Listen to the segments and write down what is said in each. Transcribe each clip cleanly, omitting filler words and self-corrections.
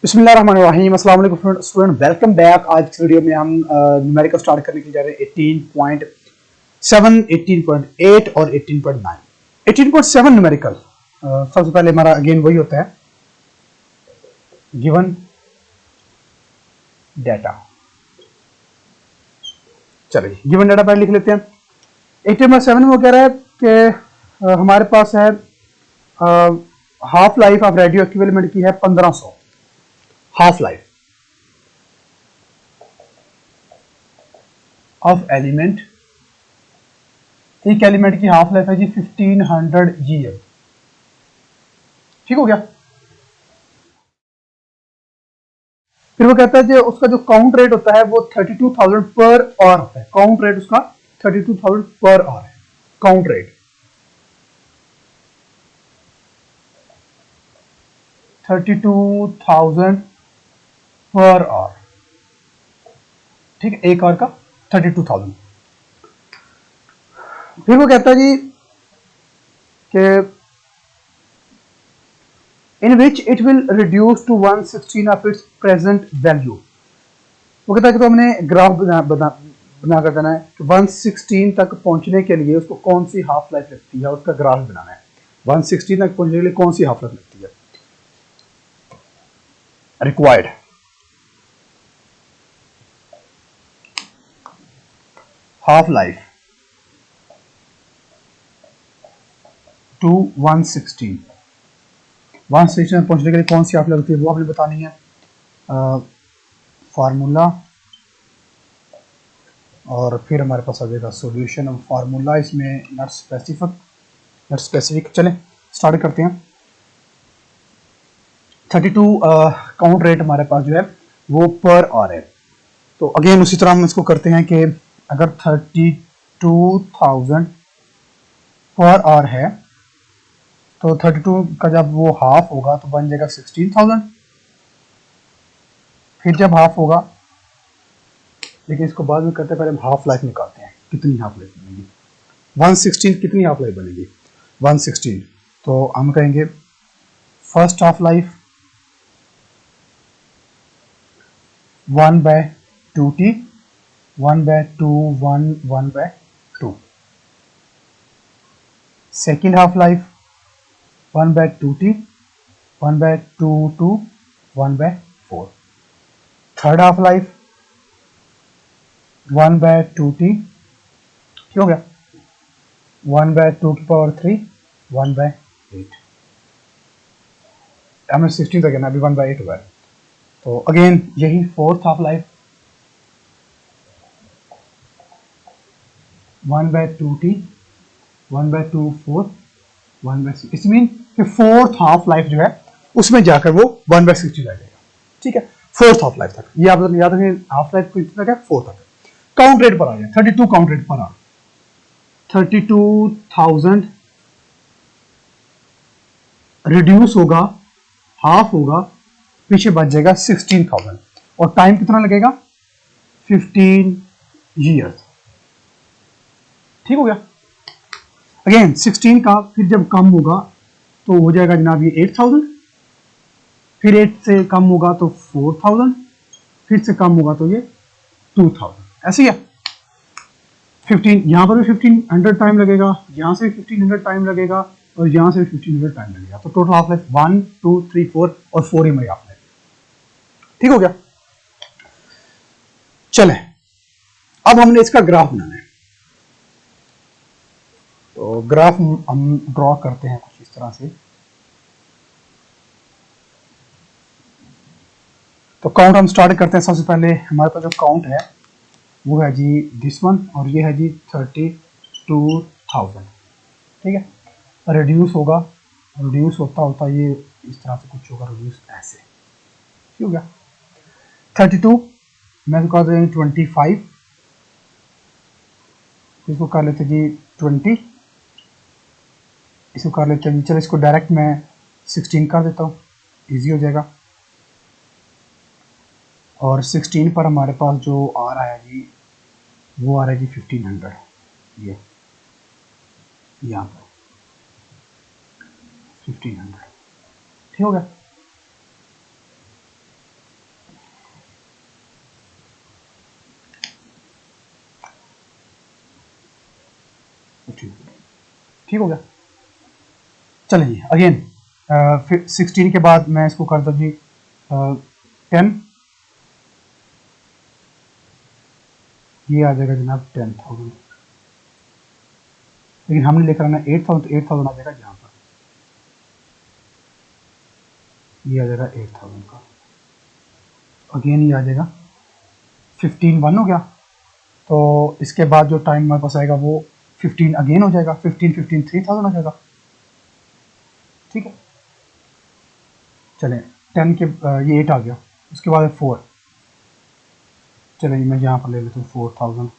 बिस्मिल्लाहिर्रहमानिर्रहीम। अस्सलाम वालेकुम स्टूडेंट, वेलकम बैक। आज की वीडियो में हम न्यूमेरिकल स्टार्ट करने के लिए जा रहे हैं 18.7, 18.8 और 18.9। 18.7 न्यूमेरिकल सबसे पहले हमारा अगेन वही होता है, गिवन डाटा। चलिए गिवन डाटा पहले लिख लेते हैं। 18.7 में वो कह रहा है कि हमारे पास है half life of radioactive element की है 1500। हाफ लाइफ ऑफ एलिमेंट, एक एलिमेंट की हाफ लाइफ है जी 1500 ईयर। ठीक हो गया। फिर वो कहता है कि उसका जो काउंट रेट होता है वो 32,000 पर आवर होता है। काउंट रेट उसका 32,000 पर आवर है। Count rate 32,000 per hour. ठीक है, एक आवर का 32,000। फिर वो कहता है जी कि in which it will reduce to 1/16 of its present value। वो कहता है कि तो हमने ग्राफ बना कर देना है कि 116 तक पहुंचने के लिए उसको कौन सी हाफ लाइफ लगती है, उसका ग्राफ बनाना है। 116 तक पहुंचने के लिए कौन सी हाफ लाइफ लगती है रिक्वायर्ड। हाफ लाइफ टू 116 में पहुंचने के लिए कौन सी हाफ लाइफ लगती है वो आपने बतानी है। फार्मूला और फिर हमारे पास आ जाएगा सॉल्यूशन ऑफ फार्मूला। इसमें नॉट स्पेसिफिक। चलें स्टार्ट करते हैं। 32 काउंट रेट हमारे पास जो है वो पर आवर है। तो अगेन उसी तरह हम इसको करते हैं कि अगर 32,000 पर आवर है तो 32 का जब वो हाफ होगा तो बन जाएगा 16,000। फिर जब हाफ होगा, लेकिन इसको बाद में करते हैं, पहले हम हाफ लाइफ निकालते हैं कितनी हाफ लाइफ बनेगी। 116 कितनी हाफ लाइफ बनेगी 116। तो हम कहेंगे first half life 1/2t, 1/2 1 1/2। Second half life 1/2t, 1/2 2 1/4। Third half life 1/2t, क्या हो गया 1/2 की पावर 3 1/8। हमें 16 तक है ना, अभी 1/8 हुआ है। तो अगेन यही फोर्थ हाफ लाइफ 1/2t, 1/2 4 1/6। इस मीन कि फोर्थ हाफ लाइफ जो है उसमें जाकर वो 1/60 रह जाएगा। ठीक है, फोर्थ हाफ लाइफ तक। ये आप याद रखें, हाफ लाइफ कितने तक है, फोर्थ तक। काउंट रेट पर आ जाए 32 काउंट रेट पर आ 32,000 रिड्यूस होगा, हाफ होगा, पीछे बच जाएगा 16,000 और टाइम कितना लगेगा 15 ईयर्स। ठीक हो गया। अगेन 16 का फिर जब कम होगा तो हो जाएगा जनाब ये 8,000, फिर 8 से कम होगा तो 4,000, फिर से कम होगा तो ये 2,000। ऐसे ही है। 15 यहाँ पर भी 1500 टाइम लगेगा, यहाँ से भी 1500 टाइम लगेगा और यहाँ से भी 1500 टाइम लगेगा। तो टोटल हाफ लाइफ 1 2 3 4 और 4 ही हमारी हाफ लाइफ। ठीक हो गया। चले अब हमने इसका ग्राफ बनाना है। तो ग्राफ हम ड्रॉ करते हैं कुछ इस तरह से। तो काउंट हम स्टार्ट करते हैं। सबसे पहले हमारे पास जो काउंट है वो है जी दिस वन और ये है जी 32,000। ठीक है, रिड्यूस होगा, रिड्यूस होता होता ये इस तरह से कुछ होगा, रिड्यूस ऐसे। ठीक हो गया। 32 मैं इसको कर दें 25, इसको कर लेते जी 20, इसको कर लेते हैं। चलो इसको डायरेक्ट मैं 16 कर देता हूँ, इजी हो जाएगा। और 16 पर हमारे पास जो आ रहा है जी वो आ रहा है जी 1500। ये यहाँ पर 1500। ठीक हो गया। ठीक हो गया। चलिए अगेन फिर 16 के बाद मैं इसको करता जी 10, ये आ जाएगा जनाब 10,000, लेकिन हमने लेकर आना 8,000, तो 8,000 आ जाएगा यहाँ पर, ये आ जाएगा 8,000 का। अगेन ये आ जाएगा 15 1 हो गया, तो इसके बाद जो टाइम हमारे पास आएगा वो 15 अगेन हो जाएगा, 15 15 3,000 हो जाएगा। ठीक है, चलें 10 के ये 8 आ गया, उसके बाद 4, चलिए मैं यहाँ पर ले लेता हूँ 4,000,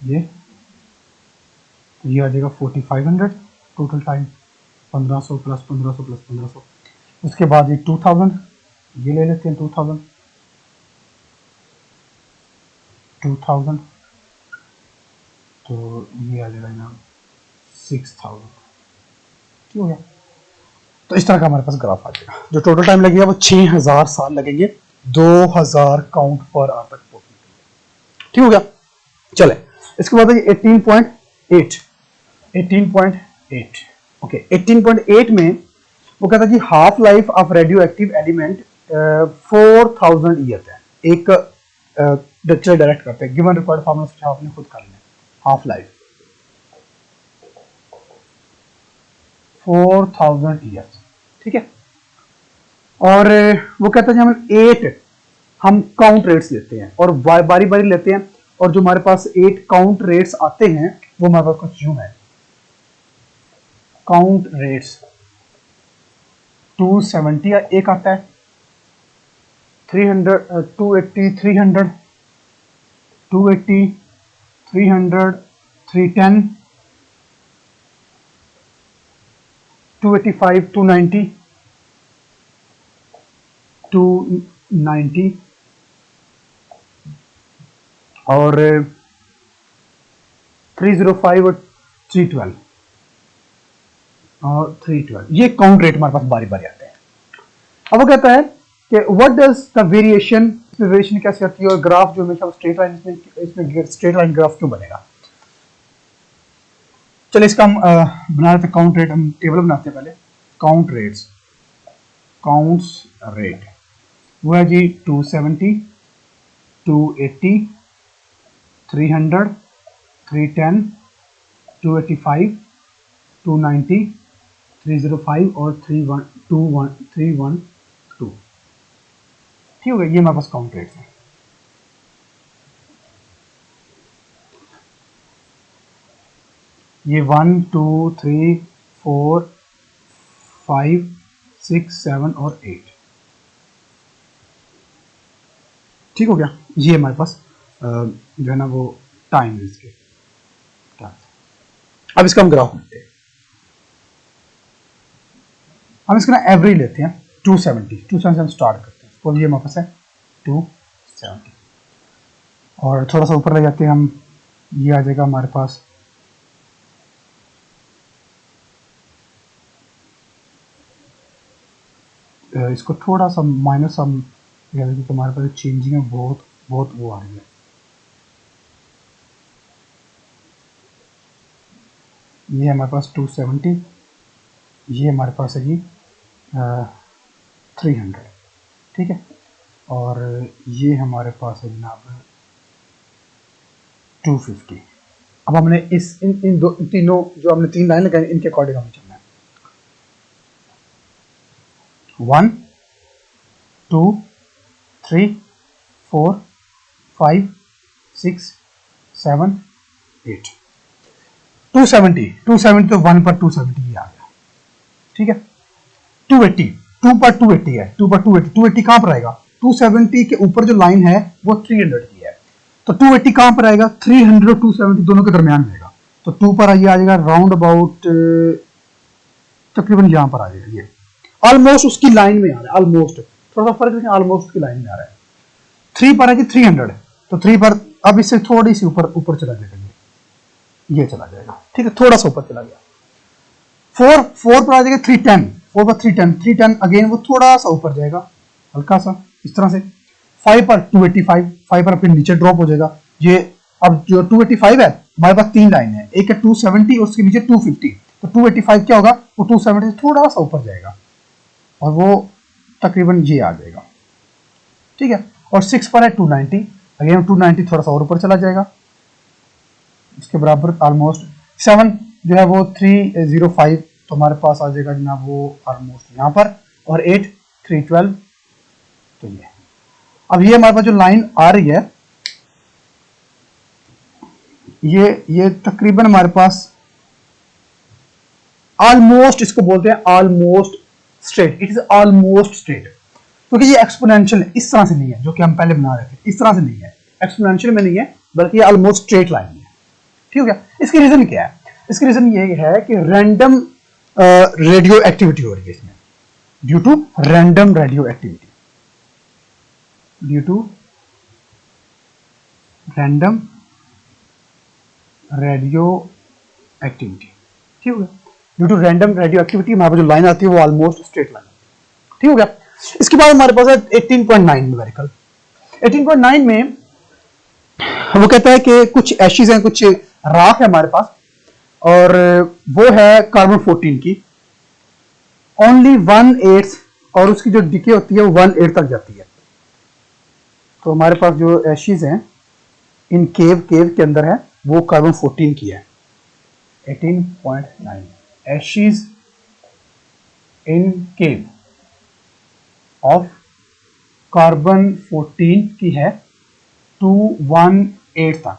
ये आ जाएगा 4,500 टोटल टाइम, 1500 प्लस 1500 प्लस 1500। उसके बाद ये 2,000, ये ले लेते हैं 2,000, तो ये आ जाएगा ना 6,000। ठीक हो गया, तो इस तरह का हमारे पास ग्राफ आ जाएगा। जो टोटल टाइम लगेगा वो 6,000 साल लगेंगे 2,000 काउंट पर आवर तक पहुंचने। ठीक हो गया, चले इसके बाद 18.8 ओके 18.8 में वो कहता है जी half life of radioactive element 4,000 year है। एक लेक्चर डायरेक्ट करते हैं, गिवन रिक्वायर्ड फार्मूला आपने खुद कर लेना। हाफ लाइफ 4,000 ईयर, ठीक है। और वो कहता है जी हम काउंट रेट्स लेते हैं और बारी बारी लेते हैं, और जो हमारे पास 8 काउंट रेट्स आते हैं वो हमारे पास कुछ यूं है। काउंट रेट्स 270 एक आता है, 300 280 300 280 300 310 285 290 290 और 305 और 312 और 312। ये काउंट रेट हमारे पास बारी बारी आते हैं। अब वो कहता है कि व्हाट डज द वेरिएशन कैसे आती है, और ग्राफ जो हमेशा स्ट्रेट लाइन, इसमें स्ट्रेट लाइन ग्राफ क्यों बनेगा। चलिए इसका हम बना लेते हैं काउंट रेट। हम टेबल बनाते हैं पहले। काउंट रेट्स, काउंट्स रेट वो है जी 270 280 300 310 285 290 305 और 312। ठीक हो गया, ये हमारे पास काउंट रेट्स है। ये 1 2 3 4 5 6 7 और 8। ठीक हो गया, ये हमारे पास जो है ना वो टाइम है इसके। अब इसका हम ग्राफ लेते हैं। हम इसका ना एवरेज लेते हैं 270 हम स्टार्ट करते हैं। तो ये हमारे पास है 270 और थोड़ा सा ऊपर ले जाते हैं हम, ये आ जाएगा हमारे पास इसको थोड़ा सा माइनस हम क्योंकि हमारे पास चेंजिंग है बहुत वो आ रही है। ये हमारे पास 270, ये हमारे पास है जी 300। ठीक है, और ये हमारे पास है जनाब 250। अब हमने इन तीनों जो हमने 3 लाइन लगाई इनके अकॉर्डिंग हमें चलना है। 1 2 3 4 5 6 7 8 270 तो 1 पर 270 ही आ गया। ठीक है, 280 2 पर 280 है, 2 पर 280 कहां पर आएगा। 270 के ऊपर जो लाइन है वो 300 की है, तो 280 कहां पर आएगा। 300 और 270 दोनों के दरमियान रहेगा, तो 2 पर आ जाएगा राउंड अबाउट तकरीबन यहां पर आ जाएगा। ये ऑलमोस्ट उसकी लाइन में आ रहा है, ऑलमोस्ट थोड़ा फर्क है, ऑलमोस्ट उसकी लाइन में आ रहा है। 3 पर है कि 300, तो 3 पर अब इससे थोड़ी सी ऊपर चला जाएगा, ये चला जाएगा। ठीक है, थोड़ा सा ऊपर चला गया। 4 पर आ जाएगा 310, 4 पर 310 अगेन वो थोड़ा सा ऊपर जाएगा, हल्का सा इस तरह से। 5 पर 285, 5 पर फिर नीचे ड्रॉप हो जाएगा, ये अब जो 285 है हमारे पास 3 लाइन है, एक है 270 और उसके नीचे 250, तो 285 क्या होगा, वो 270 से थोड़ा सा ऊपर जाएगा और वो तकरीबन ये आ जाएगा, ठीक है। और 6 पर है 290, अगेन 290 थोड़ा सा और ऊपर चला जाएगा, इसके बराबर ऑलमोस्ट 7 जो है वो 305, तो हमारे पास आ जाएगा जनाब वो ऑलमोस्ट यहाँ पर, और 8 312, तो ये अब ये हमारे पास जो लाइन आ रही है ये तकरीबन हमारे पास ऑलमोस्ट, इसको बोलते हैं almost straight, it is almost straight, क्योंकि ये एक्सपोनेंशियल है, इस तरह से नहीं है जो कि हम पहले बना रहे थे, इस तरह से नहीं है, एक्सपोनेंशियल में नहीं है, बल्कि ये ऑलमोस्ट स्ट्रेट लाइन है, ठीक हो गया। इसकी रीजन क्या है, इसकी रीजन ये है कि रैंडम रेडियो एक्टिविटी हो रही है इसमें, due to random radioactivity, due to random radioactivity, ठीक हो गया। Due to random radioactivity हमारे पास जो लाइन आती है वो ऑलमोस्ट स्ट्रेट लाइन, ठीक हो गया। इसके बाद हमारे पास है 18.9 न्यूमेरिकल। 18.9 में वो कहता है कि कुछ एशिज हैं, कुछ राख है हमारे पास, और वो है कार्बन 14 की, ओनली 1/8, और उसकी जो डिके होती है वो 1/8 तक जाती है। तो हमारे पास जो एशिज हैं इन केव के अंदर है वो कार्बन 14 की है। 18.9 Ashes in cave of carbon 14 की है टू 1/8 तक,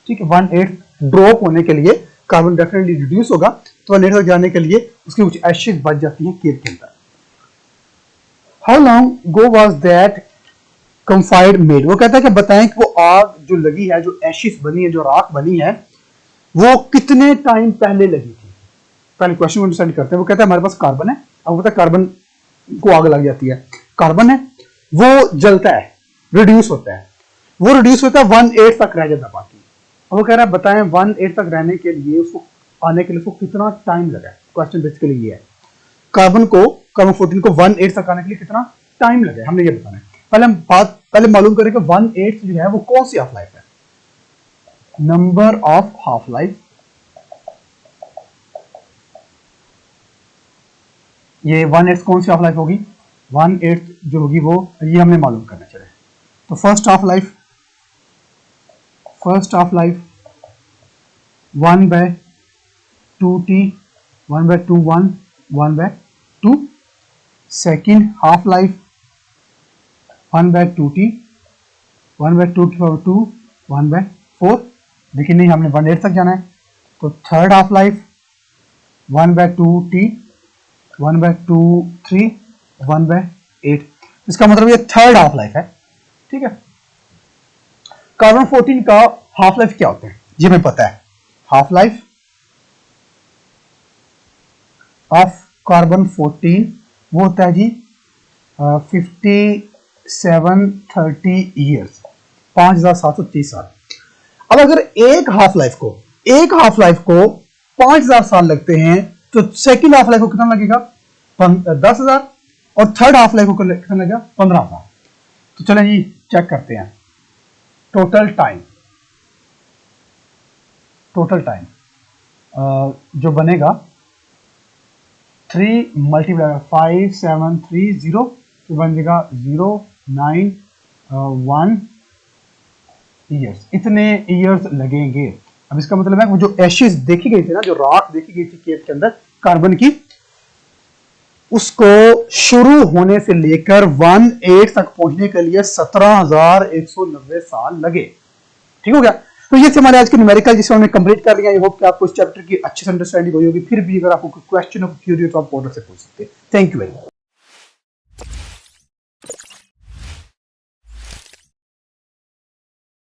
ठीक है। 1/8 ड्रॉप होने के लिए कार्बन डेफिनेटली रिड्यूस होगा, तो 1/8 तक जाने के लिए उसकी कुछ एशिज बच जाती हैं केव के अंदर। How long go was that confide made, वो कहता है कि बताएं कि वो आग जो लगी है, जो एशिज बनी है, जो राख बनी है, वो कितने टाइम पहले लगी थी। पहले क्वेश्चन को अंडरस्टैंड करते हैं। वो कहता है हमारे पास कार्बन है, अब पता है कार्बन को आग लग जाती है, कार्बन है वो जलता है, रिड्यूस होता है, वो रिड्यूस होता है 1/8 तक रह जाता है बाकी। अब वो कह रहा है बताएं 1/8 तक रहने के लिए उसको आने के लिए उसको कितना टाइम लगा। क्वेश्चन बेसिकली ये है, कार्बन 14 को 1/8 तक आने के लिए कितना टाइम लगा, हमने ये बताना है। पहले मालूम करें कि 1/8 जो है वो कौन सी हाफ लाइफ है, नंबर ऑफ हाफ लाइफ, ये 1/8 कौन सी हाफ लाइफ होगी, 1/8 जो होगी वो ये हमने मालूम करना चाहिए। तो first half life 1/2t 1/2 1/2, second half life 1/2t 1/2 1/4, लेकिन नहीं हमने 1/8 तक जाना है। तो थर्ड हाफ लाइफ 1/2t 1/2 3 1/8, इसका मतलब ये थर्ड हाफ लाइफ है, ठीक है। कार्बन 14 का हाफ लाइफ क्या होता है ये हमें पता है, हाफ लाइफ ऑफ कार्बन 14 वो होता है जी 5730 ईयर्स, 5730 साल। अब अगर एक हाफ लाइफ को 5000 साल लगते हैं तो सेकेंड हाफ लाइफ को कितना लगेगा 10,000, और थर्ड हाफ लाइफ को कितना लगेगा 15,000। तो चलें जी चेक करते हैं टोटल टाइम जो बनेगा 3 मल्टीप्लाई 5730 तो बन जाएगा 091 ईयर्स, इतने ईयर्स लगेंगे। अब इसका मतलब है वो जो एशिज देखी गई थी ना, जो राख देखी गई थी केव के अंदर कार्बन की, उसको शुरू होने से लेकर 1/8 तक पहुंचने के लिए 17,190 साल लगे, ठीक हो गया। तो ये थे हमारे आज के न्यूमेरिकल जिसे हमने कंप्लीट कर लिया। आई होप कि आपको इस चैप्टर की अच्छे से अंडरस्टैंडिंग हुई होगी। फिर भी अगर आपको कोई क्वेश्चन हो, क्यूरी हो, तो आप ऑर्डर से पूछ सकते हैं। Thank you very much.